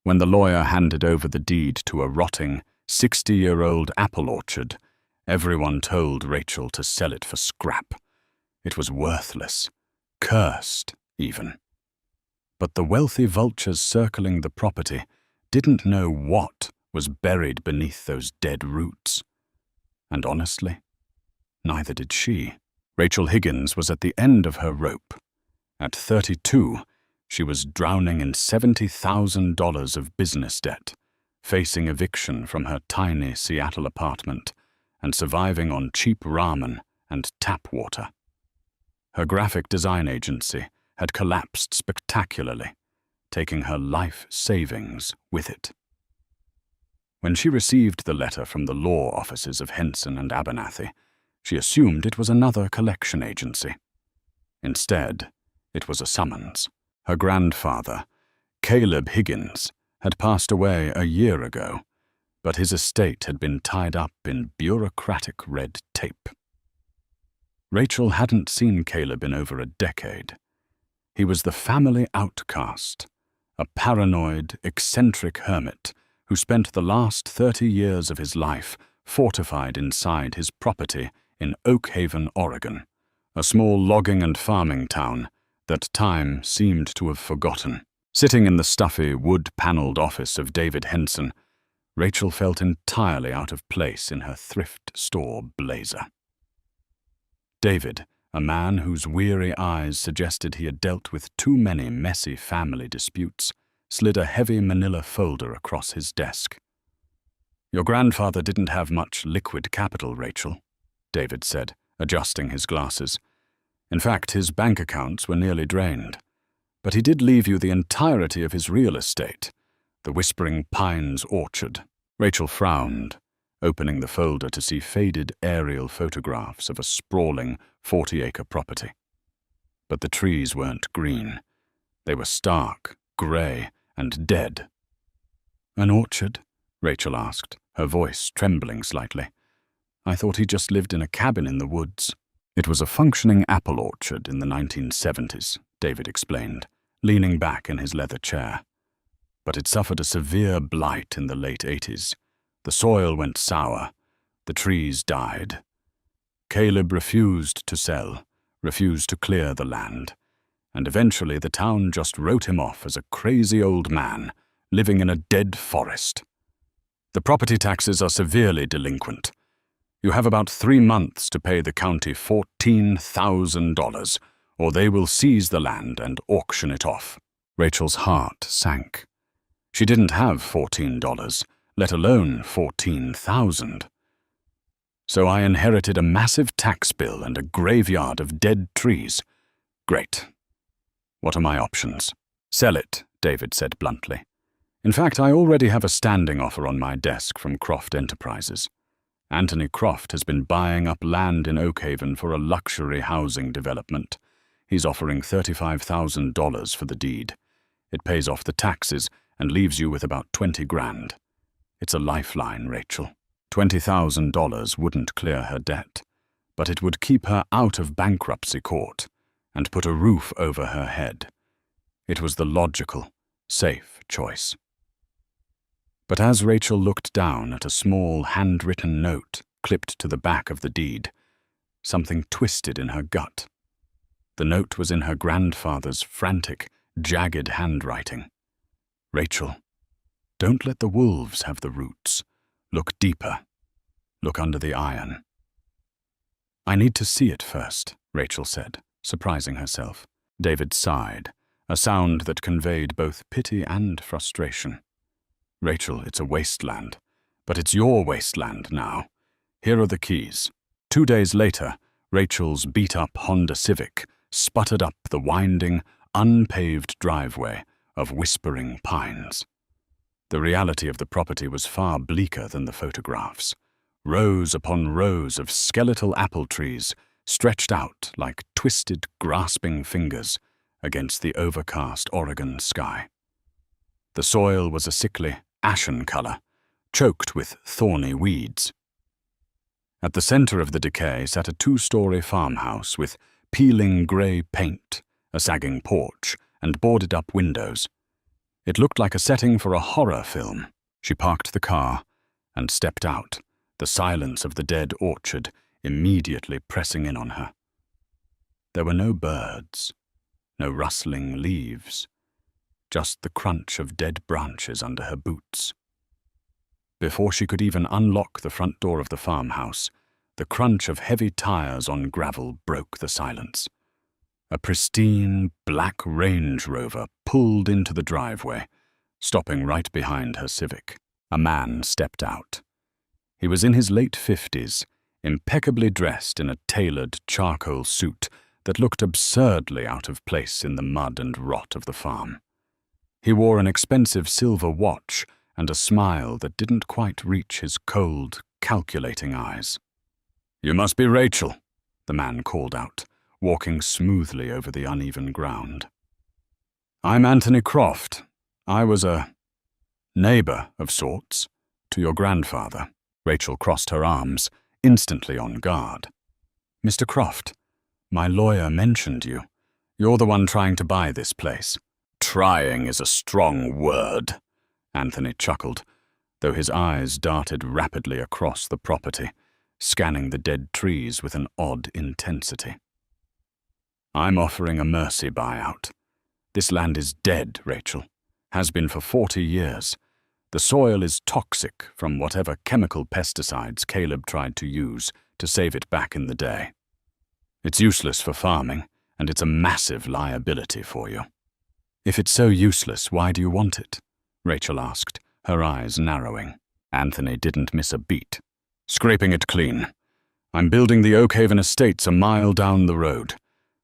When the lawyer handed over the deed to a rotting, 60-year-old apple orchard, everyone told Rachel to sell it for scrap. It was worthless, cursed even. But the wealthy vultures circling the property didn't know what was buried beneath those dead roots. And honestly, neither did she. Rachel Higgins was at the end of her rope. At 32, she was drowning in $70,000 of business debt, facing eviction from her tiny Seattle apartment, and surviving on cheap ramen and tap water. Her graphic design agency had collapsed spectacularly, taking her life savings with it. When she received the letter from the law offices of Henson and Abernathy, she assumed it was another collection agency. Instead, it was a summons. Her grandfather, Caleb Higgins, had passed away a year ago, but his estate had been tied up in bureaucratic red tape. Rachel hadn't seen Caleb in over a decade. He was the family outcast, a paranoid, eccentric hermit who spent the last 30 years of his life fortified inside his property in Oak Haven, Oregon, a small logging and farming town that time seemed to have forgotten. Sitting in the stuffy, wood-paneled office of David Henson, Rachel felt entirely out of place in her thrift store blazer. David, a man whose weary eyes suggested he had dealt with too many messy family disputes, slid a heavy manila folder across his desk. "Your grandfather didn't have much liquid capital, Rachel," David said, adjusting his glasses. "In fact, his bank accounts were nearly drained. But he did leave you the entirety of his real estate, the Whispering Pines orchard." Rachel frowned, opening the folder to see faded aerial photographs of a sprawling 40-acre property. But the trees weren't green. They were stark, grey, and dead. "An orchard?" Rachel asked, her voice trembling slightly. "I thought he just lived in a cabin in the woods." "It was a functioning apple orchard in the 1970s, David explained, leaning back in his leather chair. "But it suffered a severe blight in the late 80s. The soil went sour. The trees died. Caleb refused to sell, refused to clear the land, and eventually the town just wrote him off as a crazy old man living in a dead forest. The property taxes are severely delinquent. You have about 3 months to pay the county $14,000, or they will seize the land and auction it off." Rachel's heart sank. She didn't have $14, let alone $14,000. "So I inherited a massive tax bill and a graveyard of dead trees. Great. What are my options?" "Sell it," David said bluntly. "In fact, I already have a standing offer on my desk from Croft Enterprises. Anthony Croft has been buying up land in Oak Haven for a luxury housing development. He's offering $35,000 for the deed. It pays off the taxes and leaves you with about 20 grand. It's a lifeline, Rachel. $20,000 wouldn't clear her debt, but it would keep her out of bankruptcy court and put a roof over her head. It was the logical, safe choice." But as Rachel looked down at a small handwritten note clipped to the back of the deed, something twisted in her gut. The note was in her grandfather's frantic, jagged handwriting. "Rachel, don't let the wolves have the roots. Look deeper. Look under the iron." "I need to see it first," Rachel said, surprising herself. David sighed, a sound that conveyed both pity and frustration. "Rachel, it's a wasteland, but it's your wasteland now. Here are the keys." 2 days later, Rachel's beat-up Honda Civic sputtered up the winding, unpaved driveway of Whispering Pines. The reality of the property was far bleaker than the photographs. Rows upon rows of skeletal apple trees stretched out like twisted, grasping fingers against the overcast Oregon sky. The soil was a sickly, ashen color, choked with thorny weeds. At the center of the decay sat a 2-story farmhouse with peeling gray paint, a sagging porch, and boarded-up windows. It looked like a setting for a horror film. She parked the car and stepped out, the silence of the dead orchard immediately pressing in on her. There were no birds, no rustling leaves, just the crunch of dead branches under her boots. Before she could even unlock the front door of the farmhouse, the crunch of heavy tires on gravel broke the silence. A pristine black Range Rover pulled into the driveway, stopping right behind her Civic. A man stepped out. He was in his late 50s, impeccably dressed in a tailored charcoal suit that looked absurdly out of place in the mud and rot of the farm. He wore an expensive silver watch and a smile that didn't quite reach his cold, calculating eyes. "You must be Rachel," the man called out, walking smoothly over the uneven ground. "I'm Anthony Croft. I was a neighbor of sorts to your grandfather." Rachel crossed her arms, instantly on guard. "Mr. Croft, my lawyer mentioned you. You're the one trying to buy this place." "Trying is a strong word," Anthony chuckled, though his eyes darted rapidly across the property, scanning the dead trees with an odd intensity. "I'm offering a mercy buyout. This land is dead, Rachel. Has been for 40 years. The soil is toxic from whatever chemical pesticides Caleb tried to use to save it back in the day. It's useless for farming, and it's a massive liability for you." "If it's so useless, why do you want it?" Rachel asked, her eyes narrowing. Anthony didn't miss a beat. "Scraping it clean. I'm building the Oakhaven Estates a mile down the road.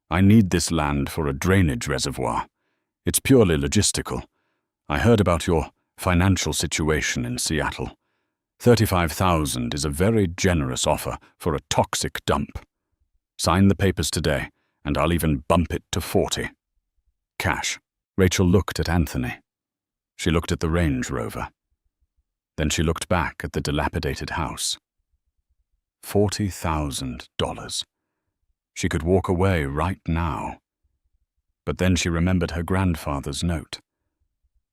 I need this land for a drainage reservoir. It's purely logistical. I heard about your financial situation in Seattle. $35,000 is a very generous offer for a toxic dump. Sign the papers today, and I'll even bump it to 40. Cash." Rachel looked at Anthony. She looked at the Range Rover. Then she looked back at the dilapidated house. $40,000. She could walk away right now. But then she remembered her grandfather's note.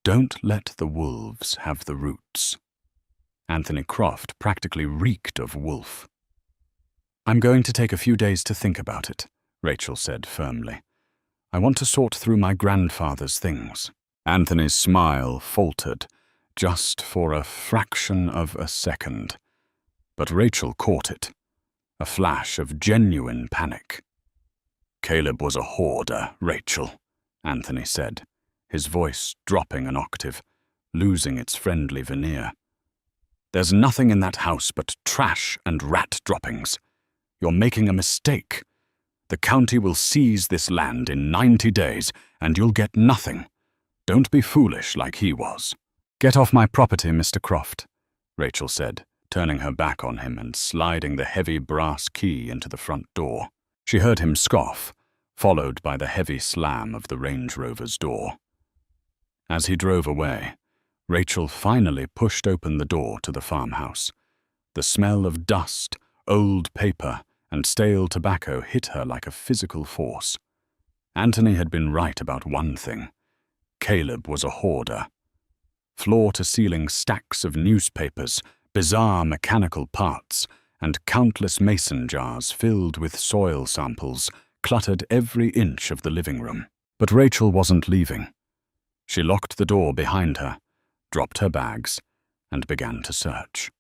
"Don't let the wolves have the roots." Anthony Croft practically reeked of wolf. "I'm going to take a few days to think about it," Rachel said firmly. "I want to sort through my grandfather's things." Anthony's smile faltered, just for a fraction of a second. But Rachel caught it, a flash of genuine panic. "Caleb was a hoarder, Rachel," Anthony said, his voice dropping an octave, losing its friendly veneer. "There's nothing in that house but trash and rat droppings. You're making a mistake. The county will seize this land in 90 days, and you'll get nothing. Don't be foolish like he was." "Get off my property, Mr. Croft," Rachel said, turning her back on him and sliding the heavy brass key into the front door. She heard him scoff, followed by the heavy slam of the Range Rover's door. As he drove away, Rachel finally pushed open the door to the farmhouse. The smell of dust, old paper, and stale tobacco hit her like a physical force. Anthony had been right about one thing. Caleb was a hoarder. Floor-to-ceiling stacks of newspapers, bizarre mechanical parts, and countless mason jars filled with soil samples cluttered every inch of the living room. But Rachel wasn't leaving. She locked the door behind her, dropped her bags, and began to search.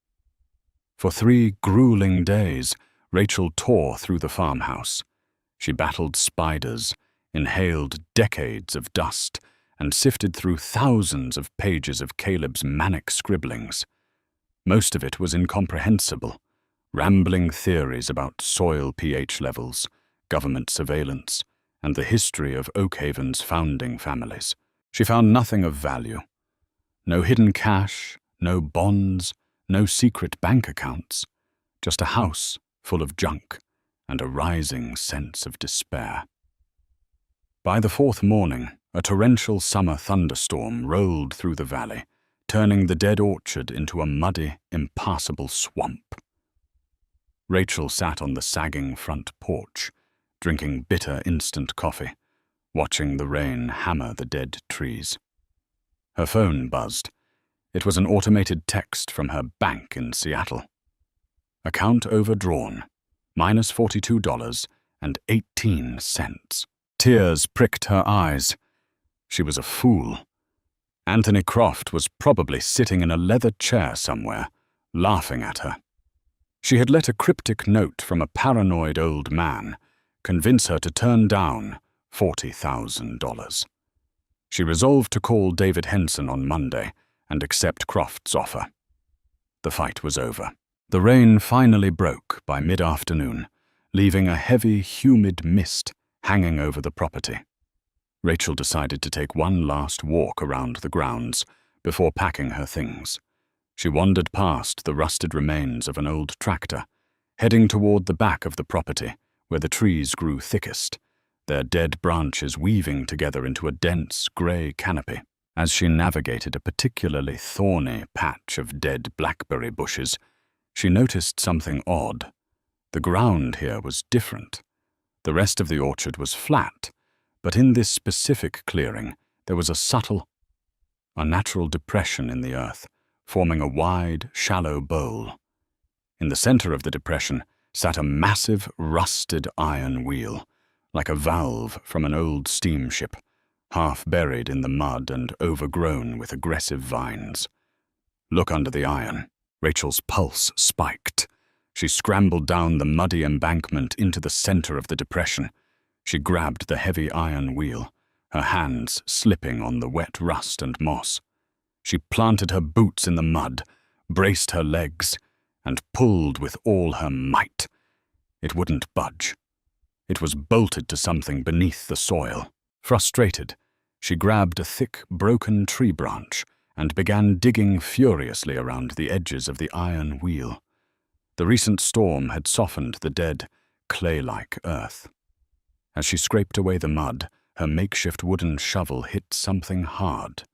For 3 grueling days, Rachel tore through the farmhouse. She battled spiders, inhaled decades of dust, and sifted through thousands of pages of Caleb's manic scribblings. Most of it was incomprehensible, rambling theories about soil pH levels, government surveillance, and the history of Oakhaven's founding families. She found nothing of value. No hidden cash, no bonds, no secret bank accounts, just a house full of junk and a rising sense of despair. By the 4th morning, a torrential summer thunderstorm rolled through the valley, turning the dead orchard into a muddy, impassable swamp. Rachel sat on the sagging front porch, drinking bitter instant coffee, watching the rain hammer the dead trees. Her phone buzzed. It was an automated text from her bank in Seattle. Account overdrawn, -$42.18. Tears pricked her eyes. She was a fool. Anthony Croft was probably sitting in a leather chair somewhere, laughing at her. She had let a cryptic note from a paranoid old man convince her to turn down $40,000. She resolved to call David Henson on Monday and accept Croft's offer. The fight was over. The rain finally broke by mid-afternoon, leaving a heavy, humid mist hanging over the property. Rachel decided to take one last walk around the grounds before packing her things. She wandered past the rusted remains of an old tractor, heading toward the back of the property where the trees grew thickest, their dead branches weaving together into a dense, grey canopy. As she navigated a particularly thorny patch of dead blackberry bushes, she noticed something odd. The ground here was different. The rest of the orchard was flat, but in this specific clearing there was a natural depression in the earth, forming a wide, shallow bowl. In the center of the depression sat a massive, rusted iron wheel, like a valve from an old steamship, half buried in the mud and overgrown with aggressive vines. Look under the iron. Rachel's pulse spiked. She scrambled down the muddy embankment into the center of the depression. She grabbed the heavy iron wheel, her hands slipping on the wet rust and moss. She planted her boots in the mud, braced her legs, and pulled with all her might. It wouldn't budge. It was bolted to something beneath the soil. Frustrated, she grabbed a thick, broken tree branch and began digging furiously around the edges of the iron wheel. The recent storm had softened the dead, clay-like earth. As she scraped away the mud, her makeshift wooden shovel hit something hard.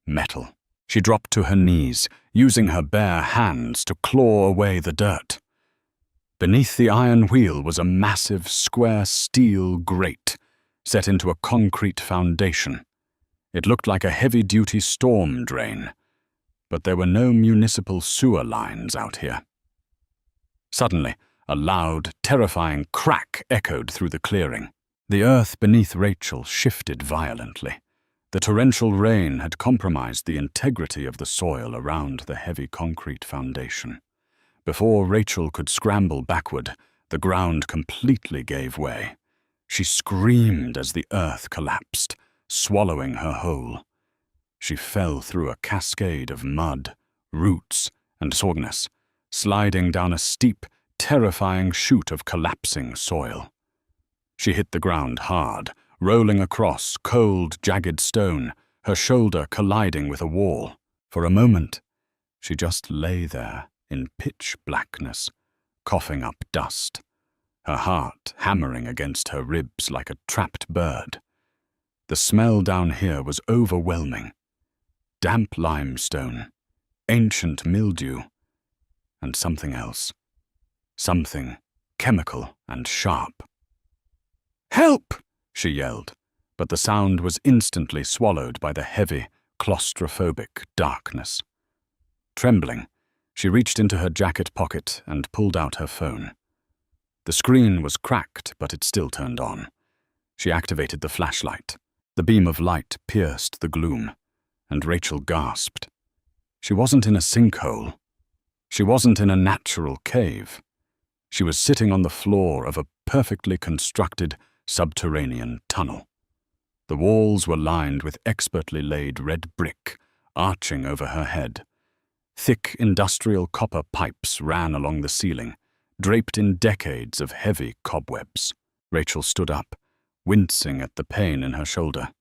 Metal. She dropped to her knees, using her bare hands to claw away the dirt. Beneath the iron wheel was a massive, square steel grate, set into a concrete foundation. It looked like a heavy-duty storm drain, but there were no municipal sewer lines out here. Suddenly, a loud, terrifying crack echoed through the clearing. The earth beneath Rachel shifted violently. The torrential rain had compromised the integrity of the soil around the heavy concrete foundation. Before Rachel could scramble backward, the ground completely gave way. She screamed as the earth collapsed, swallowing her whole. She fell through a cascade of mud, roots, and soreness, sliding down a steep, terrifying chute of collapsing soil. She hit the ground hard, rolling across cold, jagged stone, her shoulder colliding with a wall. For a moment, she just lay there in pitch blackness, coughing up dust, her heart hammering against her ribs like a trapped bird. The smell down here was overwhelming. Damp limestone, ancient mildew, and something else. Something chemical and sharp. "Help!" she yelled, but the sound was instantly swallowed by the heavy, claustrophobic darkness. Trembling, she reached into her jacket pocket and pulled out her phone. The screen was cracked, but it still turned on. She activated the flashlight. The beam of light pierced the gloom, and Rachel gasped. She wasn't in a sinkhole. She wasn't in a natural cave. She was sitting on the floor of a perfectly constructed subterranean tunnel. The walls were lined with expertly laid red brick, arching over her head. Thick industrial copper pipes ran along the ceiling, draped in decades of heavy cobwebs. Rachel stood up, wincing at the pain in her shoulder.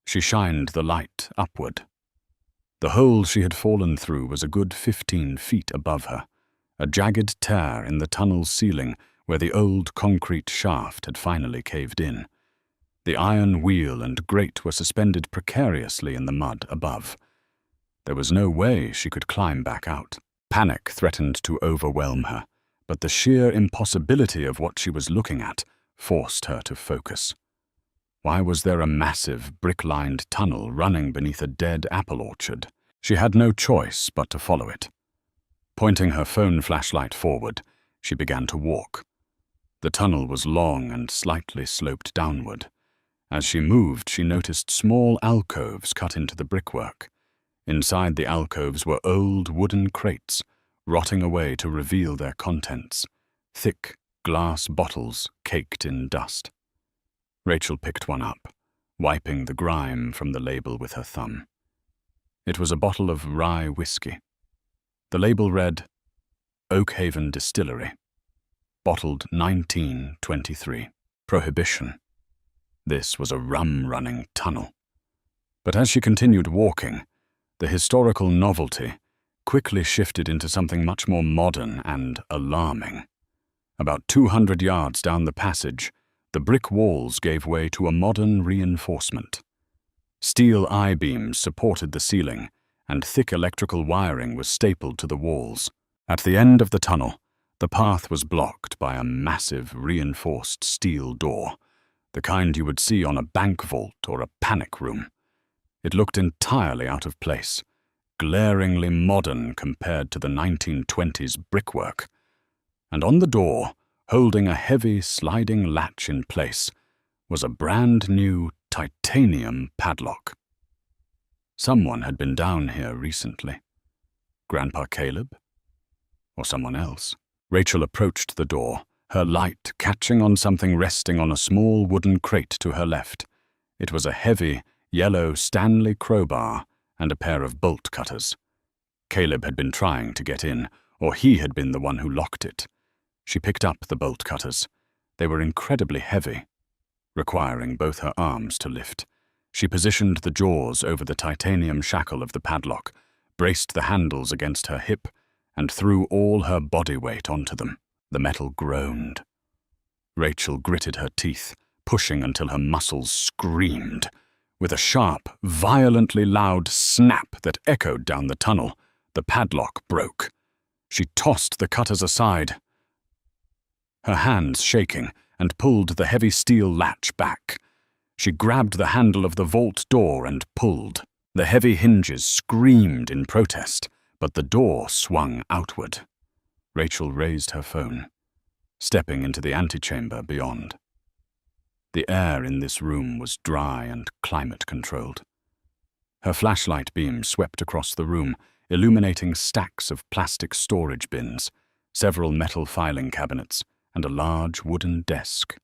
She shined the light upward. The hole she had fallen through was a good 15 feet above her, a jagged tear in the tunnel's ceiling where the old concrete shaft had finally caved in. The iron wheel and grate were suspended precariously in the mud above. There was no way she could climb back out. Panic threatened to overwhelm her, but the sheer impossibility of what she was looking at forced her to focus. Why was there a massive, brick-lined tunnel running beneath a dead apple orchard? She had no choice but to follow it. Pointing her phone flashlight forward, she began to walk. The tunnel was long and slightly sloped downward. As she moved, she noticed small alcoves cut into the brickwork. Inside the alcoves were old wooden crates, rotting away to reveal their contents, thick glass bottles caked in dust. Rachel picked one up, wiping the grime from the label with her thumb. It was a bottle of rye whiskey. The label read, Oakhaven Distillery, bottled 1923, Prohibition. This was a rum-running tunnel. But as she continued walking, the historical novelty quickly shifted into something much more modern and alarming. About 200 yards down the passage, the brick walls gave way to a modern reinforcement. Steel I-beams supported the ceiling, and thick electrical wiring was stapled to the walls. At the end of the tunnel, the path was blocked by a massive reinforced steel door, the kind you would see on a bank vault or a panic room. It looked entirely out of place, glaringly modern compared to the 1920s brickwork. And on the door, holding a heavy sliding latch in place, was a brand new titanium padlock. Someone had been down here recently. Grandpa Caleb? Or someone else? Rachel approached the door, her light catching on something resting on a small wooden crate to her left. It was a heavy, yellow Stanley crowbar and a pair of bolt cutters. Caleb had been trying to get in, or he had been the one who locked it. She picked up the bolt cutters. They were incredibly heavy, requiring both her arms to lift. She positioned the jaws over the titanium shackle of the padlock, braced the handles against her hip, and threw all her body weight onto them. The metal groaned. Rachel gritted her teeth, pushing until her muscles screamed. With a sharp, violently loud snap that echoed down the tunnel, the padlock broke. She tossed the cutters aside, her hands shaking, and pulled the heavy steel latch back. She grabbed the handle of the vault door and pulled. The heavy hinges screamed in protest, but the door swung outward. Rachel raised her phone, stepping into the antechamber beyond. The air in this room was dry and climate-controlled. Her flashlight beam swept across the room, illuminating stacks of plastic storage bins, several metal filing cabinets, and a large wooden desk.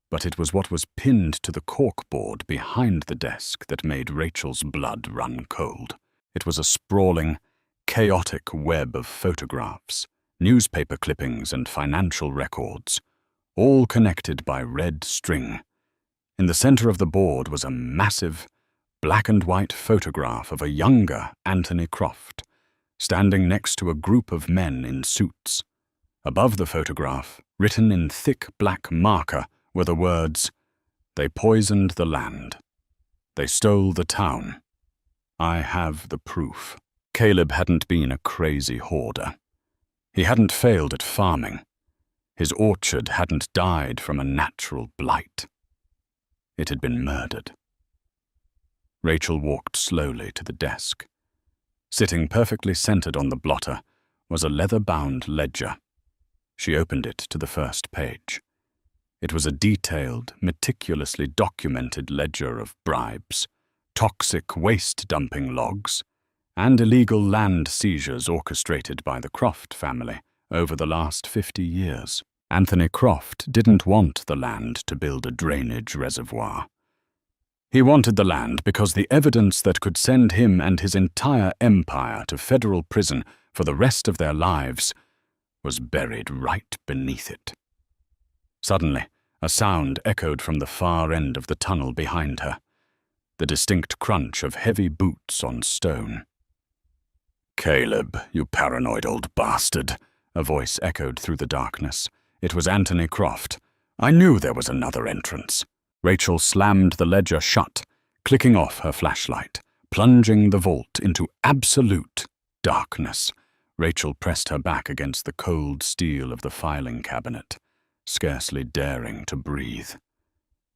But it was what was pinned to the corkboard behind the desk that made Rachel's blood run cold. It was a sprawling, chaotic web of photographs, newspaper clippings, and financial records, all connected by red string. In the center of the board was a massive, black-and-white photograph of a younger Anthony Croft, standing next to a group of men in suits. Above the photograph, written in thick black marker, were the words, "They poisoned the land. They stole the town. I have the proof." Caleb hadn't been a crazy hoarder. He hadn't failed at farming. His orchard hadn't died from a natural blight. It had been murdered. Rachel walked slowly to the desk. Sitting perfectly centered on the blotter was a leather-bound ledger. She opened it to the first page. It was a detailed, meticulously documented ledger of bribes, toxic waste-dumping logs, and illegal land seizures orchestrated by the Croft family over the last 50 years. Anthony Croft didn't want the land to build a drainage reservoir. He wanted the land because the evidence that could send him and his entire empire to federal prison for the rest of their lives was buried right beneath it. Suddenly, a sound echoed from the far end of the tunnel behind her, the distinct crunch of heavy boots on stone. "Caleb, you paranoid old bastard," a voice echoed through the darkness. It was Anthony Croft. "I knew there was another entrance." Rachel slammed the ledger shut, clicking off her flashlight, plunging the vault into absolute darkness. Rachel pressed her back against the cold steel of the filing cabinet, scarcely daring to breathe.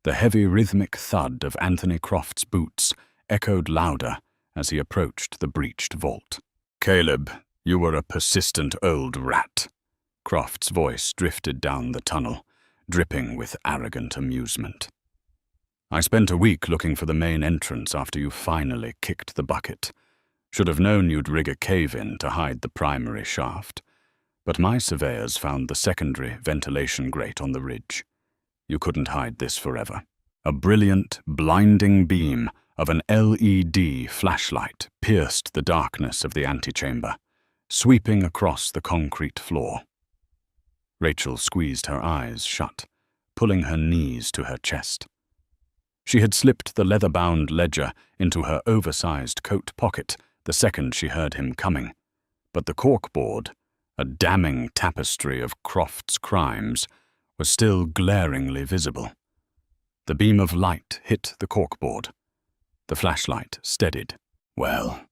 The heavy rhythmic thud of Anthony Croft's boots echoed louder as he approached the breached vault. "Caleb, you were a persistent old rat." Croft's voice drifted down the tunnel, dripping with arrogant amusement. "I spent a week looking for the main entrance after you finally kicked the bucket. Should have known you'd rig a cave-in to hide the primary shaft. But my surveyors found the secondary ventilation grate on the ridge. You couldn't hide this forever." A brilliant, blinding beam of an LED flashlight pierced the darkness of the antechamber, sweeping across the concrete floor. Rachel squeezed her eyes shut, pulling her knees to her chest. She had slipped the leather-bound ledger into her oversized coat pocket the second she heard him coming, but the corkboard, a damning tapestry of Croft's crimes, was still glaringly visible. The beam of light hit the corkboard. The flashlight steadied. "Well,"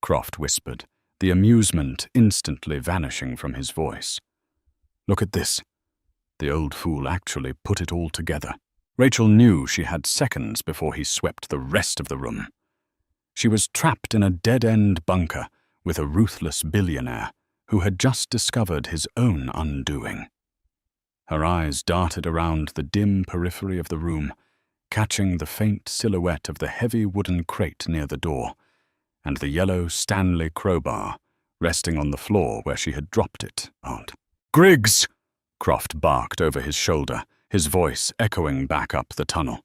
Croft whispered, the amusement instantly vanishing from his voice. "Look at this." The old fool actually put it all together. Rachel knew she had seconds before he swept the rest of the room. She was trapped in a dead-end bunker with a ruthless billionaire who had just discovered his own undoing. Her eyes darted around the dim periphery of the room, catching the faint silhouette of the heavy wooden crate near the door, and the yellow Stanley crowbar resting on the floor where she had dropped it. "Griggs!" Croft barked over his shoulder, his voice echoing back up the tunnel.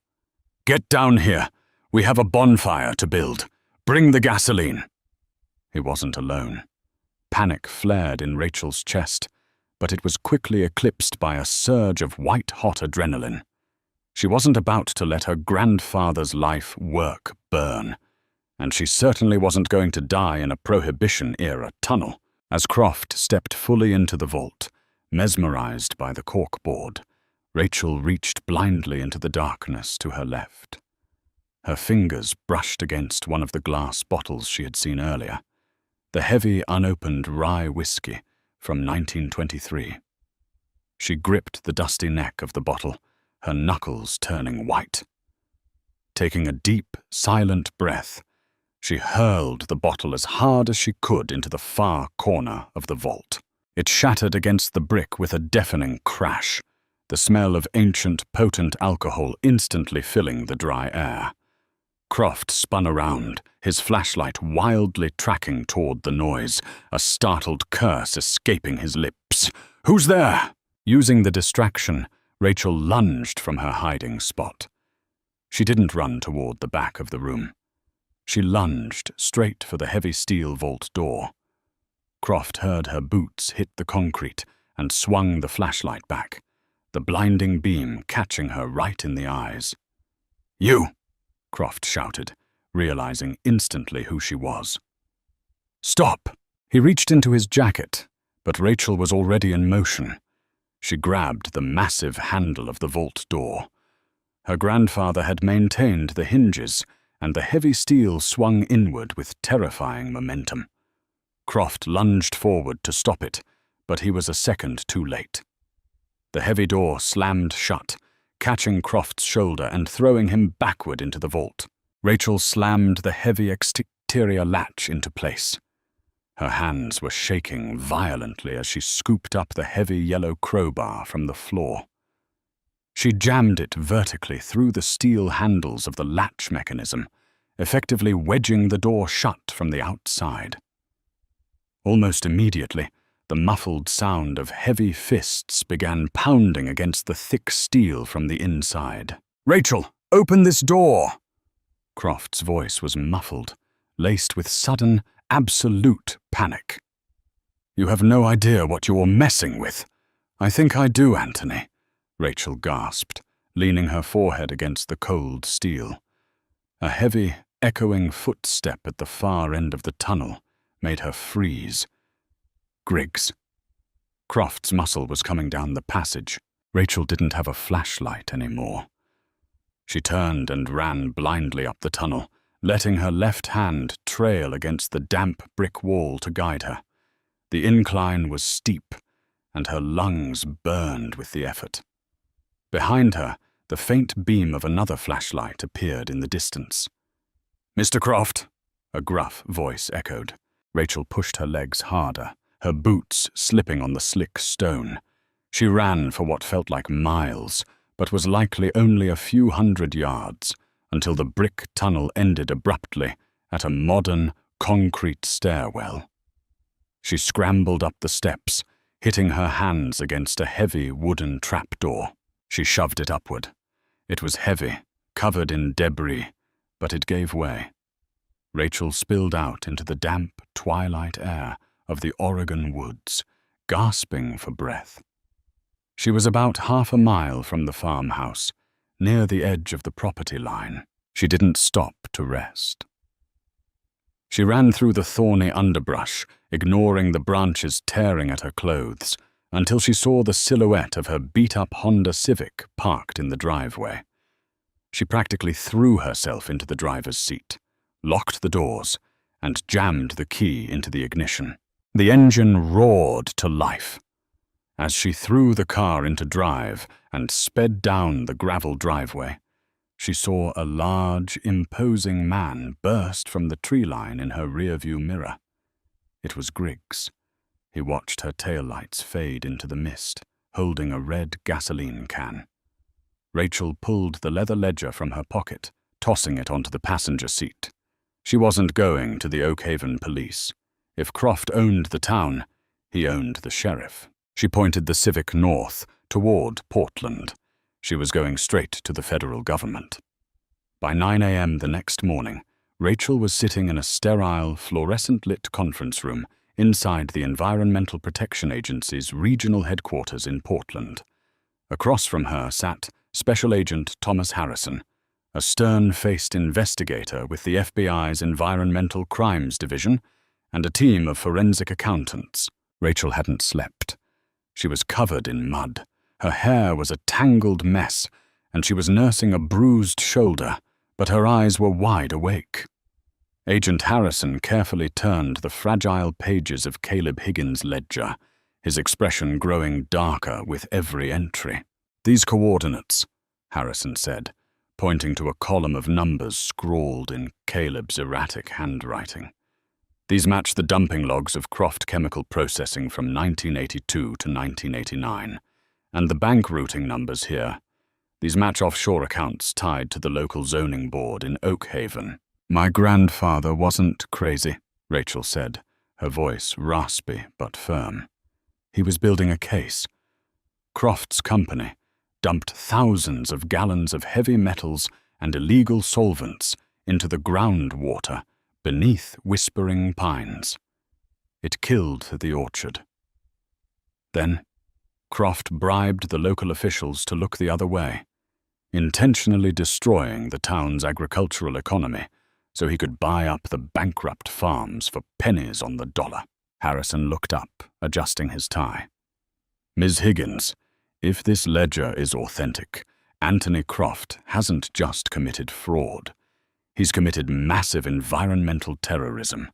"Get down here. We have a bonfire to build. Bring the gasoline." He wasn't alone. Panic flared in Rachel's chest, but it was quickly eclipsed by a surge of white-hot adrenaline. She wasn't about to let her grandfather's life work burn, and she certainly wasn't going to die in a Prohibition-era tunnel. As Croft stepped fully into the vault, mesmerized by the corkboard, Rachel reached blindly into the darkness to her left. Her fingers brushed against one of the glass bottles she had seen earlier, the heavy, unopened rye whiskey from 1923. She gripped the dusty neck of the bottle, her knuckles turning white. Taking a deep, silent breath, she hurled the bottle as hard as she could into the far corner of the vault. It shattered against the brick with a deafening crash, the smell of ancient, potent alcohol instantly filling the dry air. Croft spun around, his flashlight wildly tracking toward the noise, a startled curse escaping his lips. "Who's there?" Using the distraction, Rachel lunged from her hiding spot. She didn't run toward the back of the room. She lunged straight for the heavy steel vault door. Croft heard her boots hit the concrete and swung the flashlight back, the blinding beam catching her right in the eyes. "You!" Croft shouted, realizing instantly who she was. "Stop!" He reached into his jacket, but Rachel was already in motion. She grabbed the massive handle of the vault door. Her grandfather had maintained the hinges, and the heavy steel swung inward with terrifying momentum. Croft lunged forward to stop it, but he was a second too late. The heavy door slammed shut, catching Croft's shoulder and throwing him backward into the vault. Rachel slammed the heavy exterior latch into place. Her hands were shaking violently as she scooped up the heavy yellow crowbar from the floor. She jammed it vertically through the steel handles of the latch mechanism, effectively wedging the door shut from the outside. Almost immediately, the muffled sound of heavy fists began pounding against the thick steel from the inside. "Rachel, open this door!" Croft's voice was muffled, laced with sudden, absolute panic. "You have no idea what you're messing with." "I think I do, Anthony," Rachel gasped, leaning her forehead against the cold steel. A heavy, echoing footstep at the far end of the tunnel made her freeze. Griggs. Croft's muscle was coming down the passage. Rachel didn't have a flashlight anymore. She turned and ran blindly up the tunnel, letting her left hand trail against the damp brick wall to guide her. The incline was steep, and her lungs burned with the effort. Behind her, The faint beam of another flashlight appeared in the distance. "Mr. Croft," a gruff voice echoed. Rachel pushed her legs harder, her boots slipping on the slick stone. She ran for what felt like miles, but was likely only a few hundred yards, until the brick tunnel ended abruptly at a modern, concrete stairwell. She scrambled up the steps, hitting her hands against a heavy wooden trapdoor. She shoved it upward. It was heavy, covered in debris, but it gave way. Rachel spilled out into the damp twilight air of the Oregon woods, gasping for breath. She was about half a mile from the farmhouse, near the edge of the property line. She didn't stop to rest. She ran through the thorny underbrush, ignoring the branches tearing at her clothes, until she saw the silhouette of her beat-up Honda Civic parked in the driveway. She practically threw herself into the driver's seat, locked the doors, and jammed the key into the ignition. The engine roared to life. As she threw the car into drive and sped down the gravel driveway, she saw a large, imposing man burst from the tree line in her rearview mirror. It was Griggs. He watched her taillights fade into the mist, holding a red gasoline can. Rachel pulled the leather ledger from her pocket, tossing it onto the passenger seat. She wasn't going to the Oak Haven police. If Croft owned the town, he owned the sheriff. She pointed the Civic north, toward Portland. She was going straight to the federal government. By 9 a.m. the next morning, Rachel was sitting in a sterile, fluorescent-lit conference room inside the Environmental Protection Agency's regional headquarters in Portland. Across from her sat Special Agent Thomas Harrison, a stern-faced investigator with the FBI's Environmental Crimes Division, and a team of forensic accountants. Rachel hadn't slept. She was covered in mud. Her hair was a tangled mess, and she was nursing a bruised shoulder, but her eyes were wide awake. Agent Harrison carefully turned the fragile pages of Caleb Higgins' ledger, his expression growing darker with every entry. "These coordinates," Harrison said, pointing to a column of numbers scrawled in Caleb's erratic handwriting. "These match the dumping logs of Croft Chemical Processing from 1982 to 1989. And the bank routing numbers here. These match offshore accounts tied to the local zoning board in Oak Haven." "My grandfather wasn't crazy," Rachel said, her voice raspy but firm. "He was building a case. Croft's company dumped thousands of gallons of heavy metals and illegal solvents into the groundwater beneath Whispering Pines. It killed the orchard. Then Croft bribed the local officials to look the other way, intentionally destroying the town's agricultural economy so he could buy up the bankrupt farms for pennies on the dollar." Harrison looked up, adjusting his tie. "Ms. Higgins, if this ledger is authentic, Anthony Croft hasn't just committed fraud. He's committed massive environmental terrorism.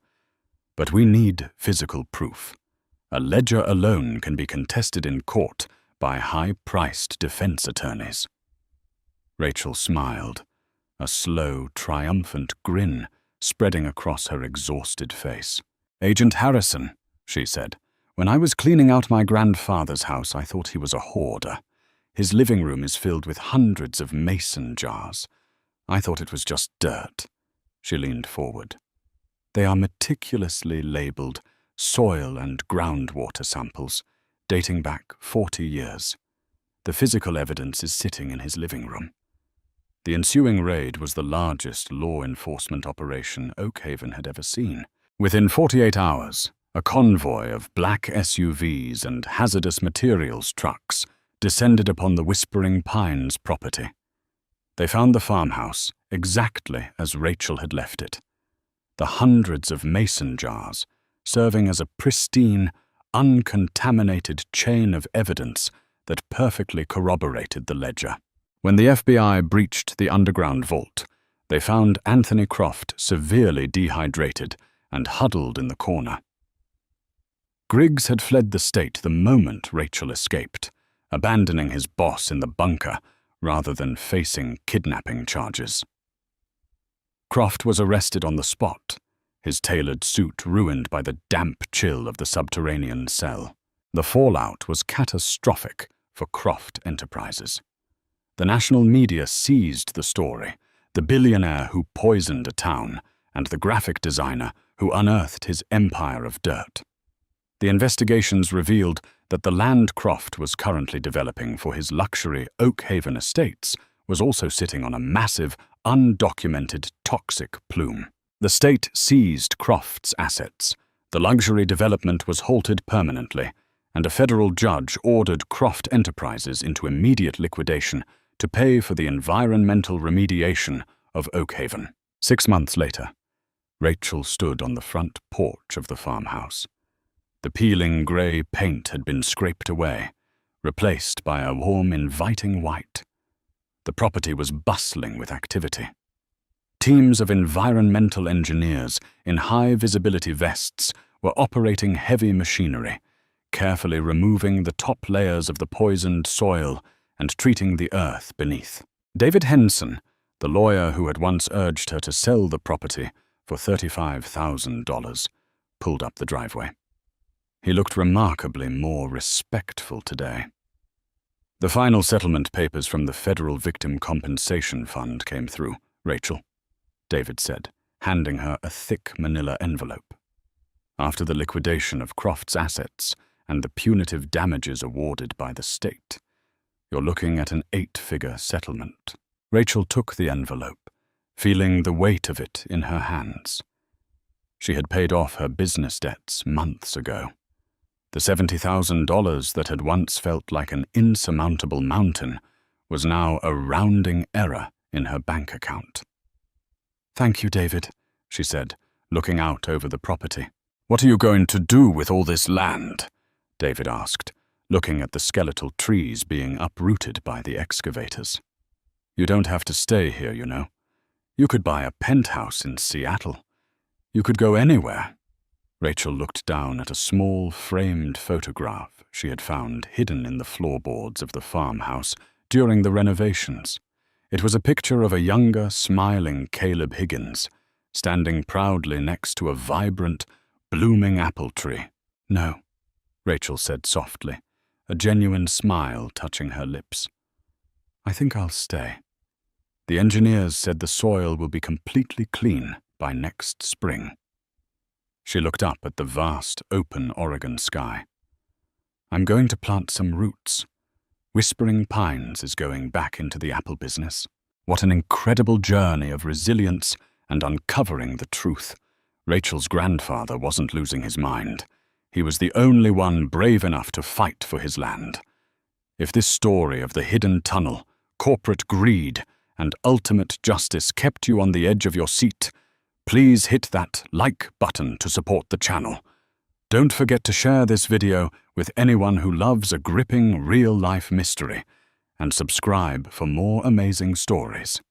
But we need physical proof. A ledger alone can be contested in court by high-priced defense attorneys." Rachel smiled, a slow, triumphant grin spreading across her exhausted face. "Agent Harrison," she said, "when I was cleaning out my grandfather's house, I thought he was a hoarder. His living room is filled with hundreds of mason jars. I thought it was just dirt." She leaned forward. "They are meticulously labeled soil and groundwater samples, dating back 40 years. The physical evidence is sitting in his living room." The ensuing raid was the largest law enforcement operation Oak Haven had ever seen. Within 48 hours, a convoy of black SUVs and hazardous materials trucks descended upon the Whispering Pines property. They found the farmhouse exactly as Rachel had left it. The hundreds of mason jars serving as a pristine, uncontaminated chain of evidence that perfectly corroborated the ledger. When the FBI breached the underground vault, they found Anthony Croft severely dehydrated and huddled in the corner. Griggs had fled the state the moment Rachel escaped, abandoning his boss in the bunker rather than facing kidnapping charges. Croft was arrested on the spot, his tailored suit ruined by the damp chill of the subterranean cell. The fallout was catastrophic for Croft Enterprises. The national media seized the story, the billionaire who poisoned a town, and the graphic designer who unearthed his empire of dirt. The investigations revealed that the land Croft was currently developing for his luxury Oakhaven estates was also sitting on a massive, undocumented, toxic plume. The state seized Croft's assets. The luxury development was halted permanently, and a federal judge ordered Croft Enterprises into immediate liquidation to pay for the environmental remediation of Oakhaven. 6 months later, Rachel stood on the front porch of the farmhouse. The peeling grey paint had been scraped away, replaced by a warm, inviting white. The property was bustling with activity. Teams of environmental engineers in high-visibility vests were operating heavy machinery, carefully removing the top layers of the poisoned soil and treating the earth beneath. David Henson, the lawyer who had once urged her to sell the property for $35,000, pulled up the driveway. He looked remarkably more respectful today. The final settlement papers from the Federal Victim Compensation Fund came through, Rachel, David said, handing her a thick manila envelope. After the liquidation of Croft's assets and the punitive damages awarded by the state, you're looking at an 8-figure settlement. Rachel took the envelope, feeling the weight of it in her hands. She had paid off her business debts months ago. The $70,000 that had once felt like an insurmountable mountain was now a rounding error in her bank account. "Thank you, David," she said, looking out over the property. "What are you going to do with all this land?" David asked, looking at the skeletal trees being uprooted by the excavators. "You don't have to stay here, you know. You could buy a penthouse in Seattle. You could go anywhere." Rachel looked down at a small, framed photograph she had found hidden in the floorboards of the farmhouse during the renovations. It was a picture of a younger, smiling Caleb Higgins, standing proudly next to a vibrant, blooming apple tree. "No," Rachel said softly, a genuine smile touching her lips. "I think I'll stay. The engineers said the soil will be completely clean by next spring." She looked up at the vast, open Oregon sky. "I'm going to plant some roots. Whispering Pines is going back into the apple business. What an incredible journey of resilience and uncovering the truth. Rachel's grandfather wasn't losing his mind. He was the only one brave enough to fight for his land. If this story of the hidden tunnel, corporate greed, and ultimate justice kept you on the edge of your seat, please hit that like button to support the channel. Don't forget to share this video with anyone who loves a gripping real-life mystery, and subscribe for more amazing stories.